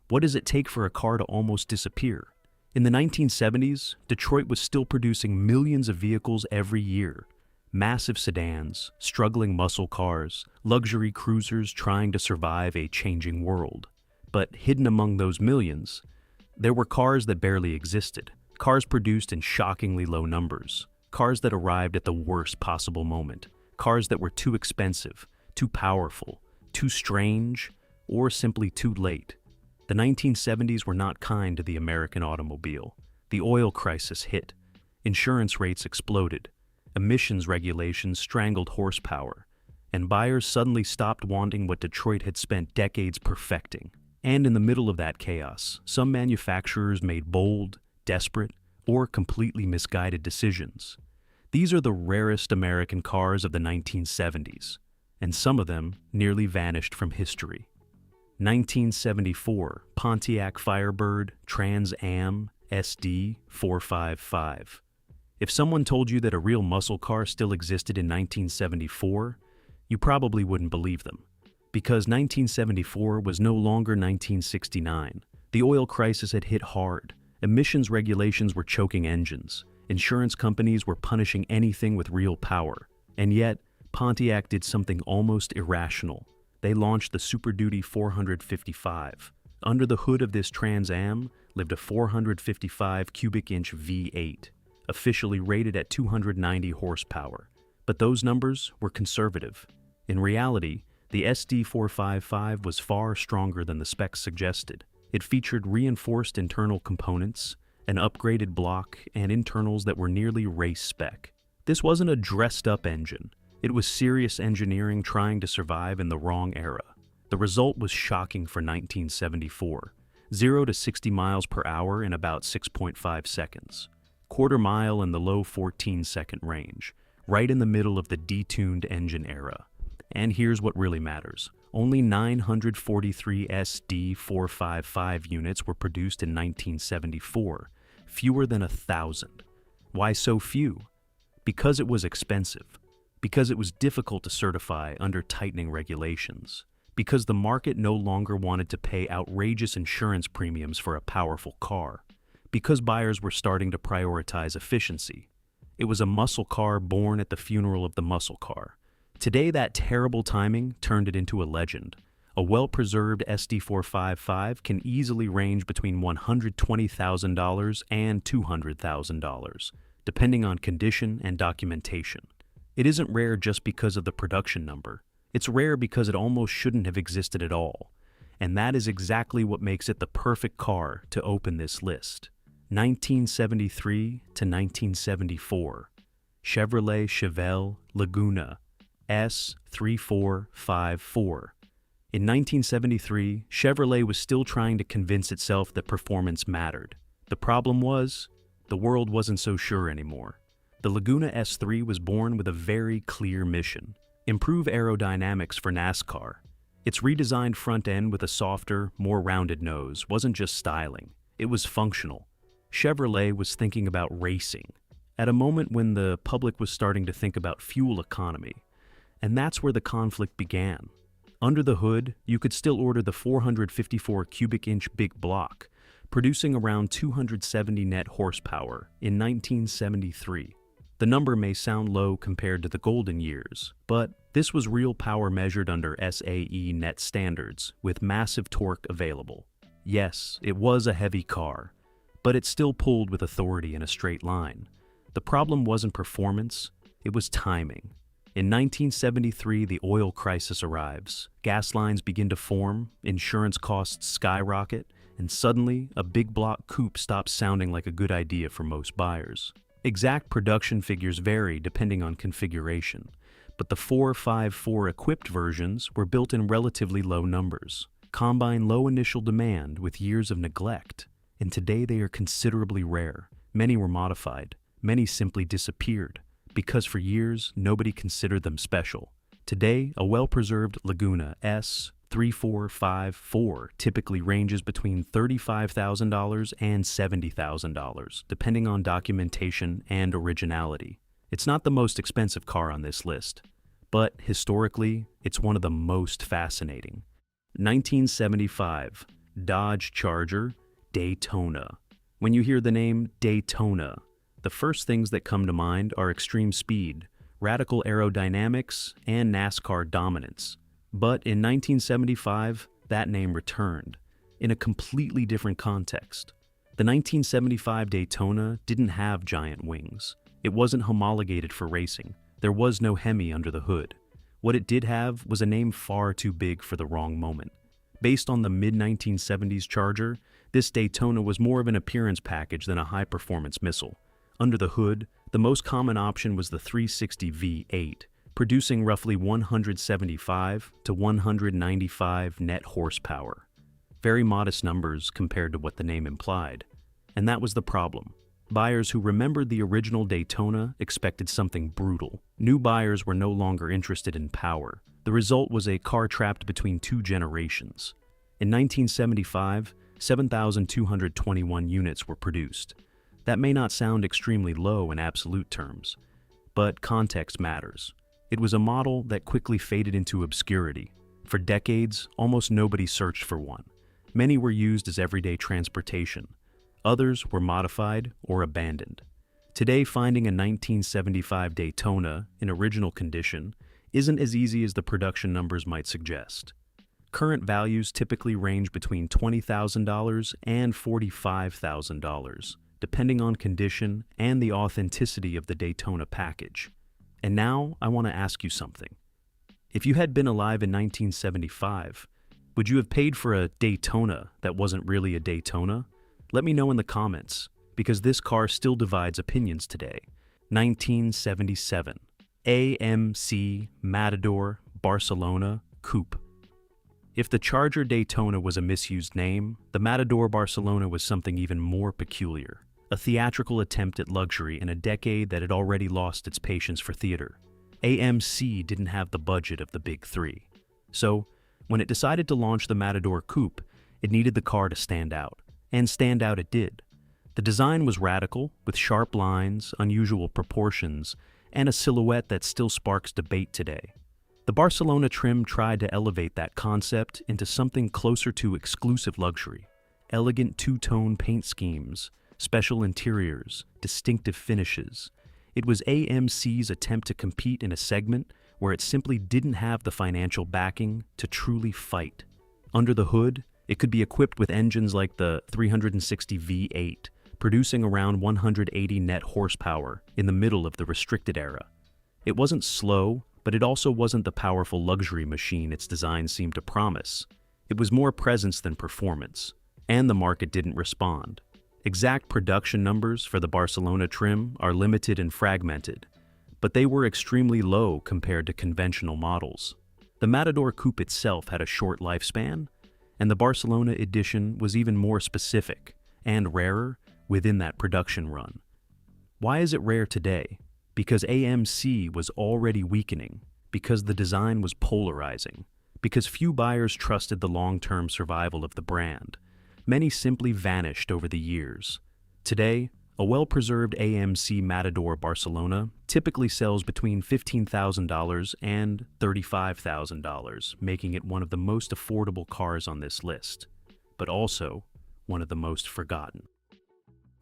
What does it take for a car to almost disappear? In the 1970s, Detroit was still producing millions of vehicles every year. Massive sedans, struggling muscle cars, luxury cruisers trying to survive a changing world. But hidden among those millions, there were cars that barely existed, cars produced in shockingly low numbers, cars that arrived at the worst possible moment, cars that were too expensive, too powerful, too strange, or simply too late. The 1970s were not kind to the American automobile. The oil crisis hit. Insurance rates exploded. Emissions regulations strangled horsepower. And buyers suddenly stopped wanting what Detroit had spent decades perfecting. And in the middle of that chaos, some manufacturers made bold, desperate, or completely misguided decisions. These are the rarest American cars of the 1970s, and some of them nearly vanished from history. 1974 Pontiac Firebird Trans Am SD 455. If someone told you that a real muscle car still existed in 1974, you probably wouldn't believe them. Because 1974 was no longer 1969. The oil crisis had hit hard. Emissions regulations were choking engines. Insurance companies were punishing anything with real power. And yet, Pontiac did something almost irrational. They launched the Super Duty 455. Under the hood of this Trans Am lived a 455 cubic inch V8, officially rated at 290 horsepower. But those numbers were conservative. In reality, the SD455 was far stronger than the specs suggested. It featured reinforced internal components, an upgraded block, and internals that were nearly race spec. This wasn't a dressed-up engine. It was serious engineering trying to survive in the wrong era. The result was shocking for 1974. 0 to 60 miles per hour in about 6.5 seconds. Quarter mile in the low 14-second range, right in the middle of the detuned engine era. And here's what really matters. Only 943 SD455 units were produced in 1974, fewer than 1,000. Why so few? Because it was expensive. Because it was difficult to certify under tightening regulations. Because the market no longer wanted to pay outrageous insurance premiums for a powerful car. Because buyers were starting to prioritize efficiency. It was a muscle car born at the funeral of the muscle car. Today, that terrible timing turned it into a legend. A well-preserved SD455 can easily range between $120,000 and $200,000, depending on condition and documentation. It isn't rare just because of the production number. It's rare because it almost shouldn't have existed at all. And that is exactly what makes it the perfect car to open this list. 1973 to 1974. Chevrolet Chevelle Laguna S3454. In 1973, Chevrolet was still trying to convince itself that performance mattered. The problem was, the world wasn't so sure anymore. The Laguna S3 was born with a very clear mission: improve aerodynamics for NASCAR. Its redesigned front end with a softer, more rounded nose wasn't just styling, it was functional. Chevrolet was thinking about racing, at a moment when the public was starting to think about fuel economy. And that's where the conflict began. Under the hood, you could still order the 454 cubic inch big block, producing around 270 net horsepower in 1973. The number may sound low compared to the golden years, but this was real power measured under SAE net standards, with massive torque available. Yes, it was a heavy car, but it still pulled with authority in a straight line. The problem wasn't performance, it was timing. In 1973, the oil crisis arrives. Gas lines begin to form, insurance costs skyrocket, and suddenly, a big block coupe stops sounding like a good idea for most buyers. Exact production figures vary depending on configuration, but the 454 equipped versions were built in relatively low numbers. Combine low initial demand with years of neglect, and today they are considerably rare. Many were modified, many simply disappeared, because for years, nobody considered them special. Today, a well-preserved Laguna S3454 typically ranges between $35,000 and $70,000, depending on documentation and originality. It's not the most expensive car on this list, but historically, it's one of the most fascinating. 1975, Dodge Charger Daytona. When you hear the name Daytona, the first things that come to mind are extreme speed, radical aerodynamics, and NASCAR dominance. But in 1975, that name returned, in a completely different context. The 1975 Daytona didn't have giant wings. It wasn't homologated for racing. There was no Hemi under the hood. What it did have was a name far too big for the wrong moment. Based on the mid-1970s Charger, this Daytona was more of an appearance package than a high-performance missile. Under the hood, the most common option was the 360 V8, producing roughly 175 to 195 net horsepower. Very modest numbers compared to what the name implied. And that was the problem. Buyers who remembered the original Daytona expected something brutal. New buyers were no longer interested in power. The result was a car trapped between two generations. In 1975, 7,221 units were produced. That may not sound extremely low in absolute terms, but context matters. It was a model that quickly faded into obscurity. For decades, almost nobody searched for one. Many were used as everyday transportation. Others were modified or abandoned. Today, finding a 1975 Daytona in original condition isn't as easy as the production numbers might suggest. Current values typically range between $20,000 and $45,000, depending on condition and the authenticity of the Daytona package. And now, I want to ask you something. If you had been alive in 1975, would you have paid for a Daytona that wasn't really a Daytona? Let me know in the comments, because this car still divides opinions today. 1977. AMC Matador Barcelona Coupe. If the Charger Daytona was a misused name, the Matador Barcelona was something even more peculiar. A theatrical attempt at luxury in a decade that had already lost its patience for theater. AMC didn't have the budget of the big three. So, when it decided to launch the Matador Coupe, it needed the car to stand out. And stand out it did. The design was radical, with sharp lines, unusual proportions, and a silhouette that still sparks debate today. The Barcelona trim tried to elevate that concept into something closer to exclusive luxury. Elegant two-tone paint schemes, special interiors, distinctive finishes. It was AMC's attempt to compete in a segment where it simply didn't have the financial backing to truly fight. Under the hood, it could be equipped with engines like the 360 V8, producing around 180 net horsepower in the middle of the restricted era. It wasn't slow, but it also wasn't the powerful luxury machine its design seemed to promise. It was more presence than performance, and the market didn't respond. Exact production numbers for the Barcelona trim are limited and fragmented, but they were extremely low compared to conventional models. The Matador Coupe itself had a short lifespan, and the Barcelona edition was even more specific and rarer within that production run. Why is it rare today? Because AMC was already weakening, because the design was polarizing, because few buyers trusted the long-term survival of the brand. Many simply vanished over the years. Today, a well-preserved AMC Matador Barcelona typically sells between $15,000 and $35,000, making it one of the most affordable cars on this list, but also one of the most forgotten.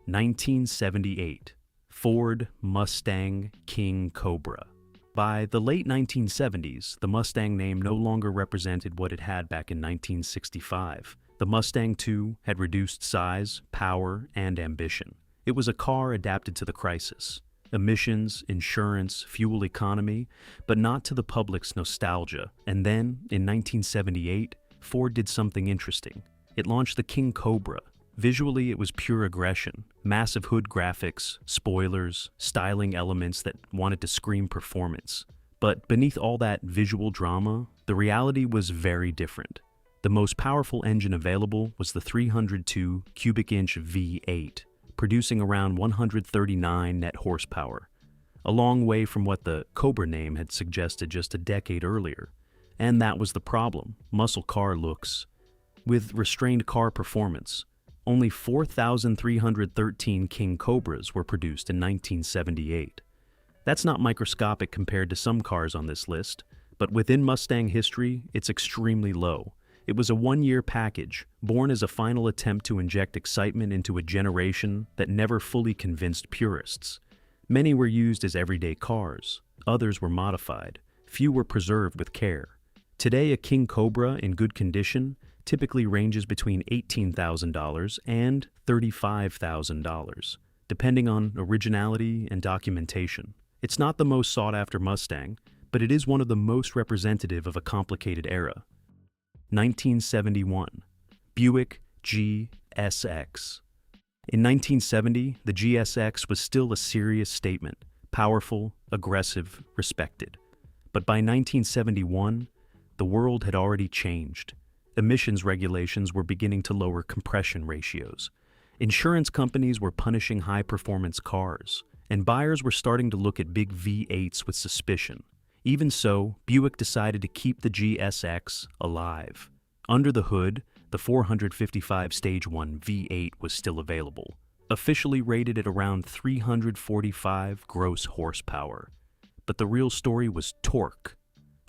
1978. Ford Mustang King Cobra. By the late 1970s, the Mustang name no longer represented what it had back in 1965. The Mustang II had reduced size, power, and ambition. It was a car adapted to the crisis. Emissions, insurance, fuel economy, but not to the public's nostalgia. And then, in 1978, Ford did something interesting. It launched the King Cobra. Visually, it was pure aggression. Massive hood graphics, spoilers, styling elements that wanted to scream performance. But beneath all that visual drama, the reality was very different. The most powerful engine available was the 302 cubic inch V8, producing around 139 net horsepower, a long way from what the Cobra name had suggested just a decade earlier. And that was the problem: muscle car looks with restrained car performance. Only 4,313 King Cobras were produced in 1978. That's not microscopic compared to some cars on this list, but within Mustang history, it's extremely low. It was a one-year package, born as a final attempt to inject excitement into a generation that never fully convinced purists. Many were used as everyday cars, others were modified, few were preserved with care. Today, a King Cobra in good condition typically ranges between $18,000 and $35,000, depending on originality and documentation. It's not the most sought-after Mustang, but it is one of the most representative of a complicated era. 1971, Buick GSX. In 1970, the GSX was still a serious statement, powerful, aggressive, respected. But by 1971, the world had already changed. Emissions regulations were beginning to lower compression ratios. Insurance companies were punishing high-performance cars, and buyers were starting to look at big V8s with suspicion. Even so, Buick decided to keep the GSX alive. Under the hood, the 455 Stage 1 V8 was still available, officially rated at around 345 gross horsepower. But the real story was torque.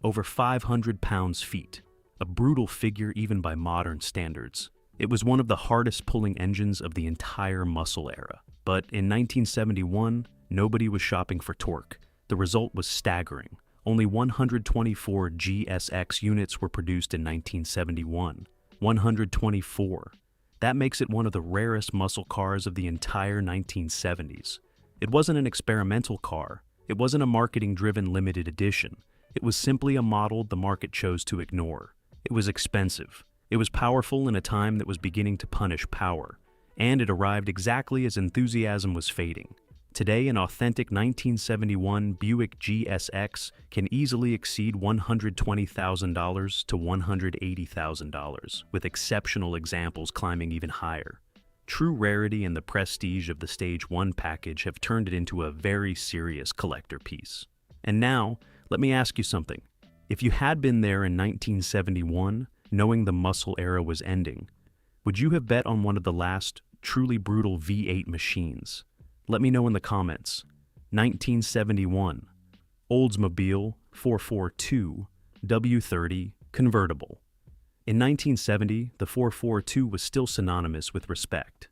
Over 500 pounds-feet, a brutal figure even by modern standards. It was one of the hardest-pulling engines of the entire muscle era. But in 1971, nobody was shopping for torque. The result was staggering. Only 124 GSX units were produced in 1971. 124. That makes it one of the rarest muscle cars of the entire 1970s. It wasn't an experimental car. It wasn't a marketing-driven limited edition. It was simply a model the market chose to ignore. It was expensive. It was powerful in a time that was beginning to punish power. And it arrived exactly as enthusiasm was fading. Today, an authentic 1971 Buick GSX can easily exceed $120,000 to $180,000, with exceptional examples climbing even higher. True rarity and the prestige of the Stage 1 package have turned it into a very serious collector piece. And now, let me ask you something. If you had been there in 1971, knowing the muscle era was ending, would you have bet on one of the last truly brutal V8 machines? Let me know in the comments. 1971, Oldsmobile 442 W30 convertible. In 1970, the 442 was still synonymous with respect.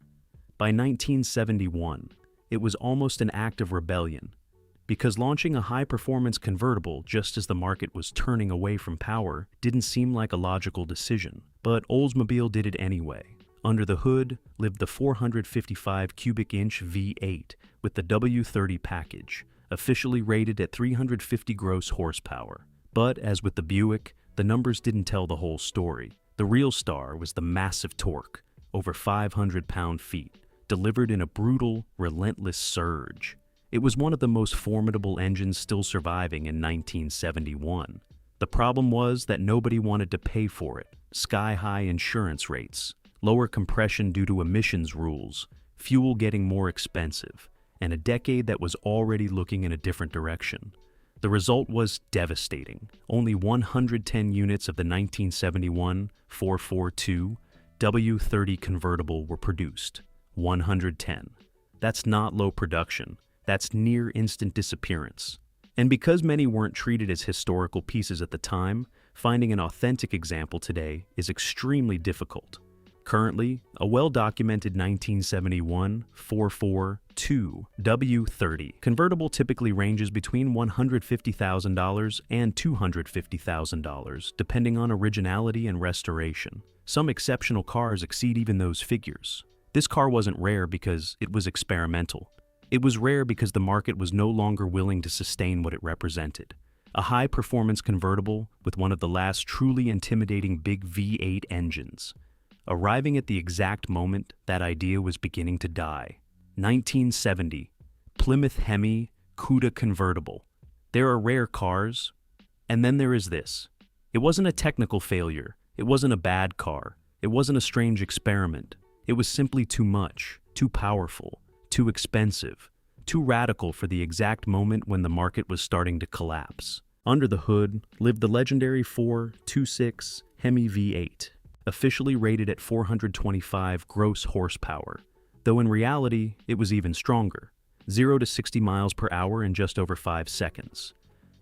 By 1971, it was almost an act of rebellion, because launching a high-performance convertible just as the market was turning away from power didn't seem like a logical decision. But Oldsmobile did it anyway. Under the hood lived the 455 cubic inch V8 with the W30 package, officially rated at 350 gross horsepower. But as with the Buick, the numbers didn't tell the whole story. The real star was the massive torque, over 500 pound-feet, delivered in a brutal, relentless surge. It was one of the most formidable engines still surviving in 1971. The problem was that nobody wanted to pay for it. Sky-high insurance rates, lower compression due to emissions rules, fuel getting more expensive, and a decade that was already looking in a different direction. The result was devastating. Only 110 units of the 1971 442 W30 convertible were produced. 110. That's not low production. That's near instant disappearance. And because many weren't treated as historical pieces at the time, finding an authentic example today is extremely difficult. Currently, a well-documented 1971 442 W30 convertible typically ranges between $150,000 and $250,000, depending on originality and restoration. Some exceptional cars exceed even those figures. This car wasn't rare because it was experimental. It was rare because the market was no longer willing to sustain what it represented. A high-performance convertible with one of the last truly intimidating big V8 engines. Arriving at the exact moment that idea was beginning to die. 1970, Plymouth Hemi Cuda convertible. There are rare cars, and then there is this. It wasn't a technical failure. It wasn't a bad car. It wasn't a strange experiment. It was simply too much, too powerful, too expensive, too radical for the exact moment when the market was starting to collapse. Under the hood lived the legendary 426 Hemi V8. Officially rated at 425 gross horsepower, though in reality, it was even stronger. 0 to 60 miles per hour in just over 5 seconds.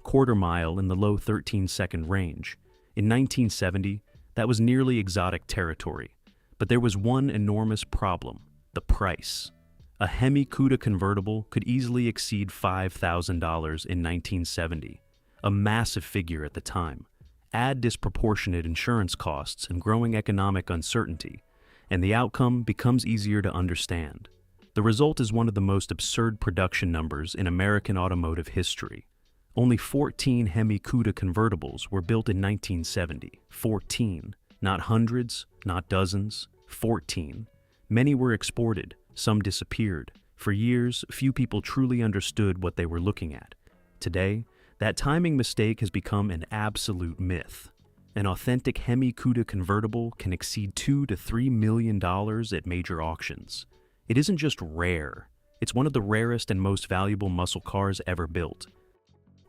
Quarter mile in the low 13-second range. In 1970, That was nearly exotic territory. But there was one enormous problem: the price. A Hemi Cuda convertible could easily exceed $5,000 in 1970, a massive figure at the time. Add disproportionate insurance costs and growing economic uncertainty, and the outcome becomes easier to understand. The result is one of the most absurd production numbers in American automotive history. Only 14 Hemi Cuda convertibles were built in 1970. 14. Not hundreds, not dozens. 14. Many were exported, some disappeared. For years, few people truly understood what they were looking at. Today, that timing mistake has become an absolute myth. An authentic Hemi Cuda convertible can exceed $2 to $3 million at major auctions. It isn't just rare, it's one of the rarest and most valuable muscle cars ever built.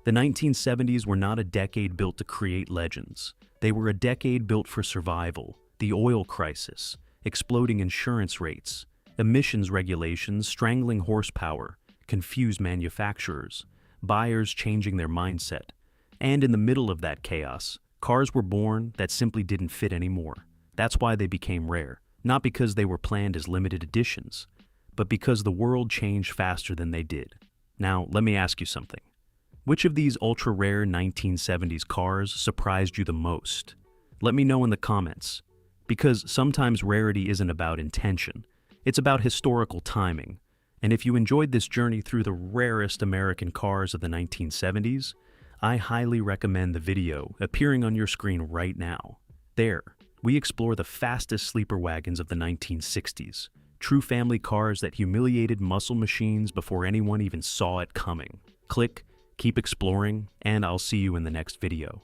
The 1970s were not a decade built to create legends. They were a decade built for survival, the oil crisis, exploding insurance rates, emissions regulations strangling horsepower, confused manufacturers, buyers changing their mindset. And in the middle of that chaos, cars were born that simply didn't fit anymore. That's why they became rare, not because they were planned as limited editions, but because the world changed faster than they did. Now, let me ask you something. Which of these ultra-rare 1970s cars surprised you the most? Let me know in the comments. Because sometimes rarity isn't about intention, it's about historical timing. And if you enjoyed this journey through the rarest American cars of the 1970s, I highly recommend the video appearing on your screen right now. There, we explore the fastest sleeper wagons of the 1960s, true family cars that humiliated muscle machines before anyone even saw it coming. Click, keep exploring, and I'll see you in the next video.